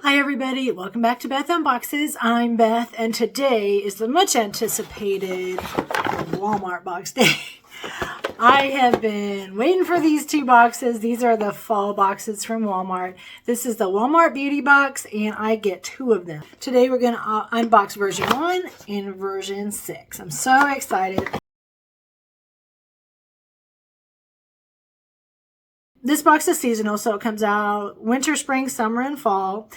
Hi everybody, welcome back to Beth Unboxes. I'm Beth and today is the much anticipated Walmart box day. I have been waiting for these two boxes. These are the fall boxes from Walmart. This is the Walmart Beauty Box and I get two of them. Today we're going to unbox version 1 and version 6. I'm so excited. This box is seasonal, so it comes out winter, spring, summer, and fall.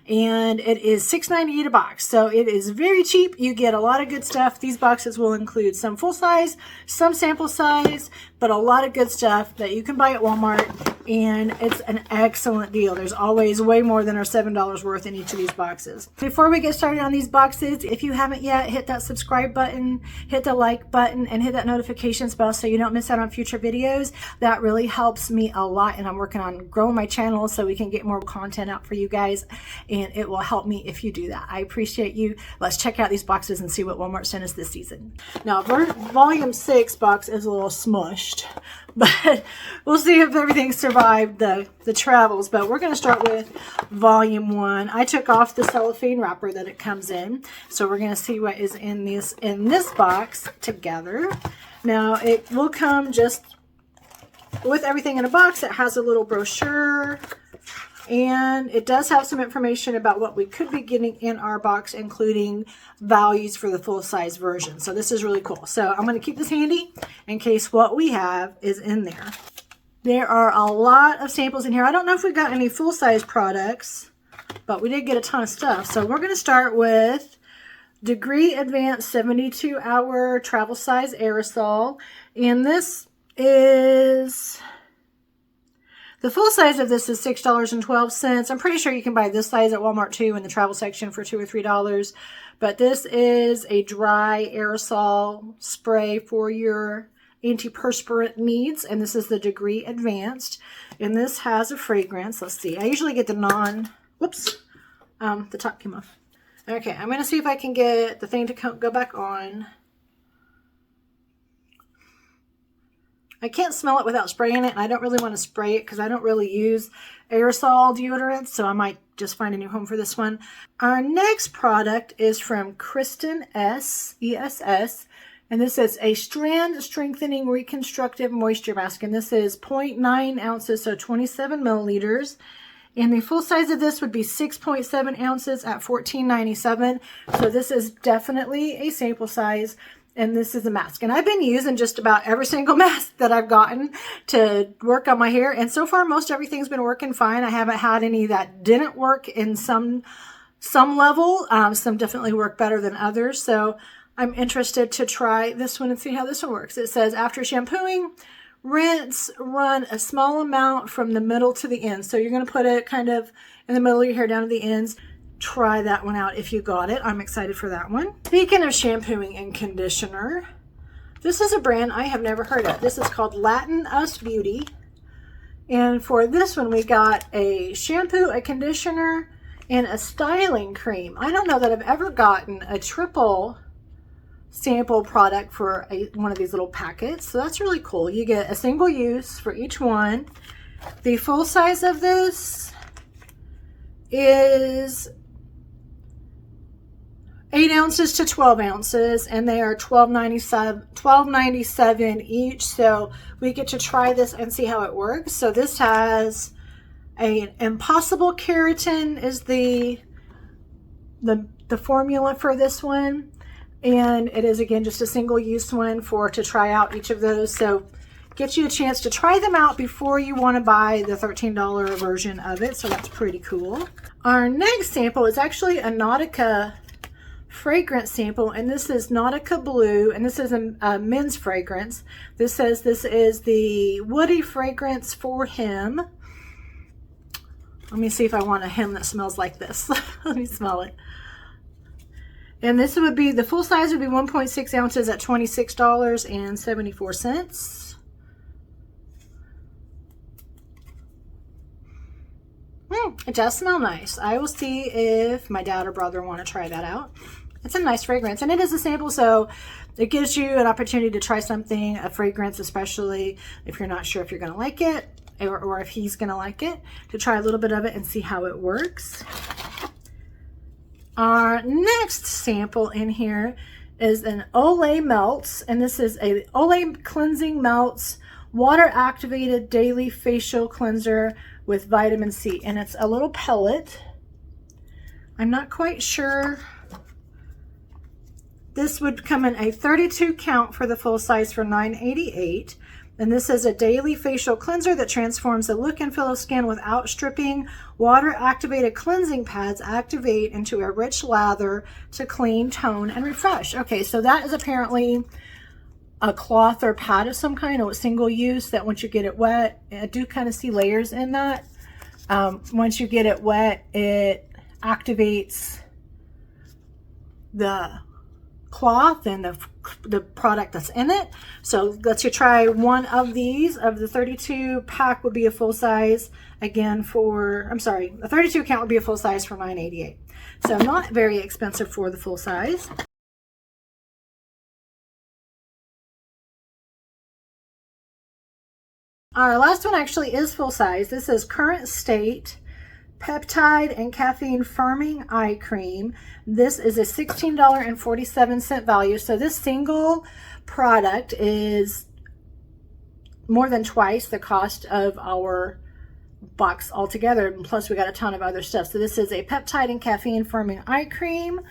And it is $6.98 a box, so it is very cheap. You get a lot of good stuff. These boxes will include some full size, some sample size, but a lot of good stuff that you can buy at Walmart. And it's an excellent deal. There's always way more than our $7 worth in each of these boxes. Before we get started on these boxes, if you haven't yet, hit that subscribe button, hit the like button, and hit that notifications bell so you don't miss out on future videos. That really helps me a lot, and I'm working on growing my channel so we can get more content out for you guys, and it will help me if you do that. I appreciate you. Let's check out these boxes and see what Walmart sent us this season. Now, volume 6 box is a little smushed, but we'll see if everything survived the travels. But we're going to start with volume 1. I took off the cellophane wrapper that it comes in, so we're going to see what is in this box together. Now, it will come just with everything in a box. It has a little brochure, and it does have some information about what we could be getting in our box, including values for the full-size version. So this is really cool. So I'm going to keep this handy in case what we have is in there. There are a lot of samples in here. I don't know if we got any full-size products, but we did get a ton of stuff. So we're going to start with Degree Advanced 72-Hour Travel Size Aerosol, and this is... the full size of this is $6.12. I'm pretty sure you can buy this size at Walmart too in the travel section for $2 or $3. But this is a dry aerosol spray for your antiperspirant needs. And this is the Degree Advanced. And this has a fragrance. Let's see. I usually get the the top came off. Okay, I'm going to see if I can get the thing to go back on. I can't smell it without spraying it, and I don't really want to spray it because I don't really use aerosol deodorant, so I might just find a new home for this one. Our next product is from Kristen ESS, and this is a Strand Strengthening Reconstructive Moisture Mask, and this is 0.9 ounces, so 27 milliliters. And the full size of this would be 6.7 ounces at $14.97, so this is definitely a sample size. And this is a mask. And I've been using just about every single mask that I've gotten to work on my hair. And so far, most everything's been working fine. I haven't had any that didn't work in some level. Some definitely work better than others. So I'm interested to try this one and see how this one works. It says, after shampooing, rinse, run a small amount from the middle to the end. So you're going to put it kind of in the middle of your hair down to the ends. Try that one out if you got it. I'm excited for that one. Speaking of shampooing and conditioner, this is a brand I have never heard of. This is called Latin Us Beauty. And for this one, we got a shampoo, a conditioner, and a styling cream. I don't know that I've ever gotten a triple sample product for one of these little packets. So that's really cool. You get a single use for each one. The full size of this is 8 ounces to 12 ounces, and they are $12.97 each. So we get to try this and see how it works. So this has an Impossible Keratin is the formula for this one, and it is again just a single use one to try out each of those. So get you a chance to try them out before you want to buy the $13 version of it. So that's pretty cool. Our next sample is actually a Nautica fragrance sample, and this is Nautica Blue, and this is a men's fragrance. This says this is the woody fragrance for him. Let me see if I want a him that smells like this. Let me smell it. And this would be, the full size would be 1.6 ounces at $26.74. It does smell nice. I will see if my dad or brother want to try that out. It's a nice fragrance, and it is a sample, so it gives you an opportunity to try something, a fragrance, especially if you're not sure if you're going to like it or if he's going to like it, to try a little bit of it and see how it works. Our next sample in here is an Olay Melts, and this is a Olay Cleansing Melts Water Activated Daily Facial Cleanser with vitamin C, and it's a little pellet. I'm not quite sure. This would come in a 32 count for the full size for $9.88. And this is a daily facial cleanser that transforms the look and feel of skin without stripping. Water-activated cleansing pads activate into a rich lather to clean, tone, and refresh. Okay, so that is apparently a cloth or pad of some kind, or single use, that once you get it wet, I do kind of see layers in that. Once you get it wet, it activates the cloth and the product that's in it. So let's you try one of these. Of the 32 pack would be a full size, again for, I'm sorry, a 32 count would be a full size for $9.88. So not very expensive for the full size. Our last one actually is full size. This is Current State Peptide and Caffeine Firming Eye Cream. This is a $16.47 value. So this single product is more than twice the cost of our box altogether. And plus we got a ton of other stuff. So this is a Peptide and Caffeine Firming Eye Cream.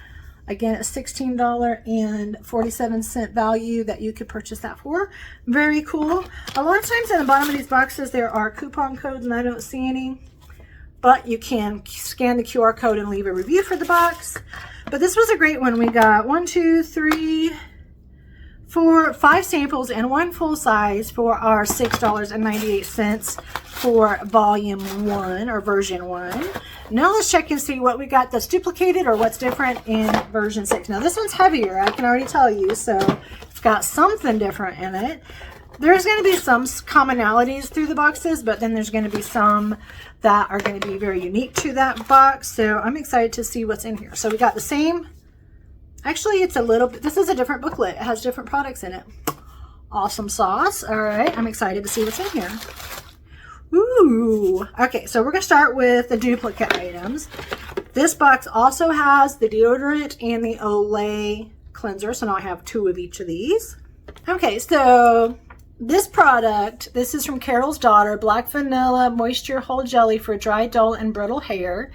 Again, a $16.47 value that you could purchase that for. Very cool. A lot of times in the bottom of these boxes there are coupon codes and I don't see any. But you can scan the QR code and leave a review for the box. But this was a great one. We got 1, 2, 3, 4, 5 samples and one full size for our $6.98 for volume 1 or version 1. Now let's check and see what we got that's duplicated or what's different in version 6. Now this one's heavier, I can already tell you, so it's got something different in it. There's going to be some commonalities through the boxes, but then there's going to be some that are going to be very unique to that box. So I'm excited to see what's in here. So we got the same, actually it's a little bit, this is a different booklet. It has different products in it. Awesome sauce. All right, I'm excited to see what's in here. Ooh, okay, so we're going to start with the duplicate items. This box also has the deodorant and the Olay cleanser. So now I have 2 of each of these. Okay, so this product, this is from Carol's Daughter, Black Vanilla Moisture Hold Jelly for dry, dull, and brittle hair.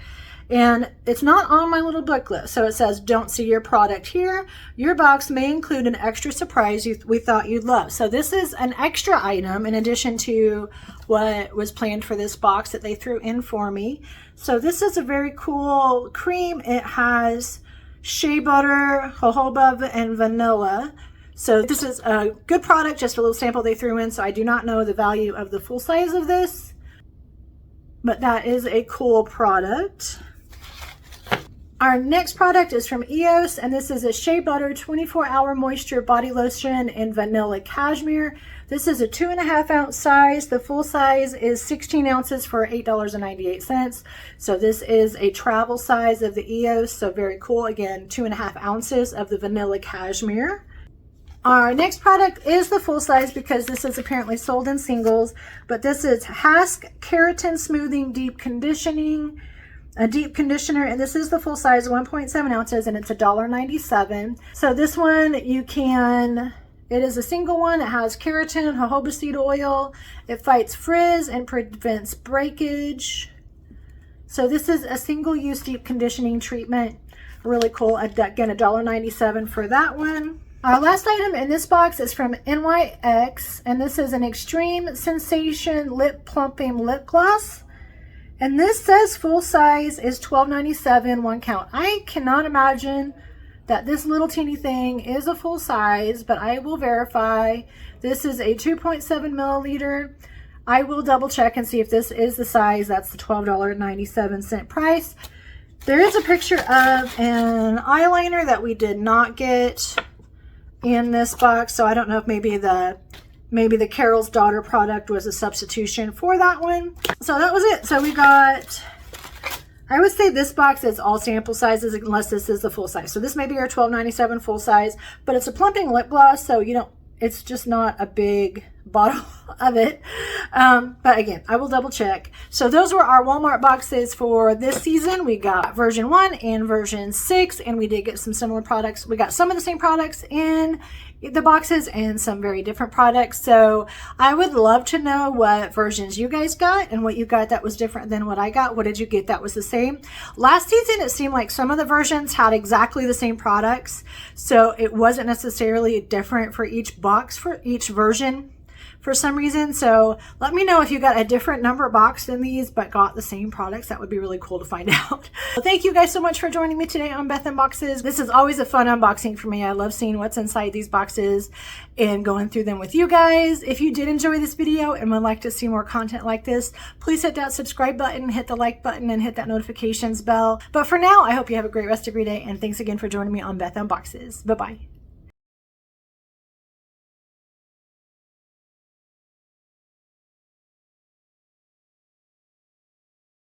And it's not on my little booklet. So it says, don't see your product here. Your box may include an extra surprise we thought you'd love. So this is an extra item in addition to what was planned for this box that they threw in for me. So this is a very cool cream. It has shea butter, jojoba, and vanilla. So this is a good product, just a little sample they threw in. So I do not know the value of the full size of this, but that is a cool product. Our next product is from EOS, and this is a Shea Butter 24-Hour Moisture Body Lotion in Vanilla Cashmere. This is a 2.5 ounce size. The full size is 16 ounces for $8.98. So this is a travel size of the EOS, so very cool. Again, 2.5 ounces of the Vanilla Cashmere. Our next product is the full size because this is apparently sold in singles, but this is Hask Keratin Smoothing Deep Conditioning. A deep conditioner, and this is the full size, 1.7 ounces, and it's $1.97. So this one you can, it is a single one. It has keratin, jojoba seed oil. It fights frizz and prevents breakage. So this is a single-use deep conditioning treatment. Really cool. Again, $1.97 for that one. Our last item in this box is from NYX, and this is an Extreme Sensation Lip Plumping Lip Gloss. And this says full size is $12.97, 1 count. I cannot imagine that this little teeny thing is a full size, but I will verify. This is a 2.7 milliliter. I will double check and see if this is the size. That's the $12.97 price. There is a picture of an eyeliner that we did not get in this box, so I don't know if maybe the Carol's Daughter product was a substitution for that one. So that was it. So we got, I would say this box is all sample sizes unless this is the full size. So this may be our $12.97 full size, but it's a plumping lip gloss, so you don't, it's just not a big bottle of it. But again, I will double check. So those were our Walmart boxes for this season. We got version 1 and version 6, and we did get some similar products. We got some of the same products in the boxes and some very different products. So I would love to know what versions you guys got and what you got that was different than what I got. What did you get that was the same? Last season, it seemed like some of the versions had exactly the same products. So it wasn't necessarily different for each box, for each version, for some reason. So let me know if you got a different number box than these but got the same products. That would be really cool to find out. Well, thank you guys so much for joining me today on Beth Unboxes. This is always a fun unboxing for me. I love seeing what's inside these boxes and going through them with you guys. If you did enjoy this video and would like to see more content like this, please hit that subscribe button, hit the like button, and hit that notifications bell. But for now, I hope you have a great rest of your day, and thanks again for joining me on Beth Unboxes. Bye-bye.